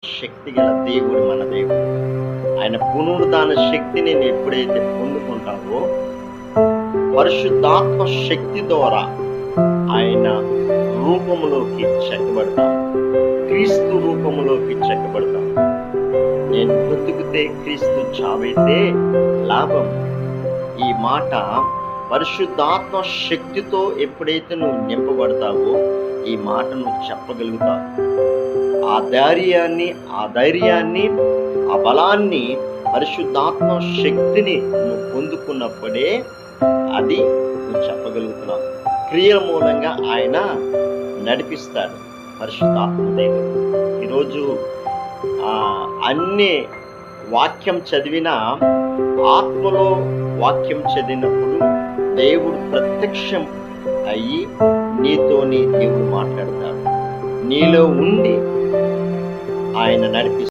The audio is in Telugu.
శక్తి గల దేవుడు మన దేవుడు. ఆయన పునరుద్ధాన శక్తిని నేను ఎప్పుడైతే పొందుకుంటావో పరిశుద్ధాత్మ శక్తి ద్వారా ఆయన రూపంలోకి చెక్కబడతాం, క్రీస్తు రూపంలోకి చెక్కబడతాం. నేను బ్రతుకుతే క్రీస్తు, చావైతే లాభం. ఈ మాట పరిశుద్ధాత్మ శక్తితో ఎప్పుడైతే నువ్వు నింపబడతావో ఈ మాట నువ్వు చెప్పగలుగుతావు. ఆ ధైర్యాన్ని ఆ బలాన్ని పరిశుద్ధాత్మ శక్తిని నువ్వు పొందుకున్నప్పుడే అది నువ్వు చెప్పగలుగుతున్నావు. క్రియల మూలంగా ఆయన నడిపిస్తాడు పరిశుద్ధాత్మ దేవుడు. ఈరోజు అన్ని వాక్యం చదివినా ఆత్మలో వాక్యం చదివినప్పుడు దేవుడు ప్రత్యక్షం అయ్యి నీతోని దేవుడు మాట్లాడతాడు. నీలో ఉండి ఆయన నడిపిస్తాడు.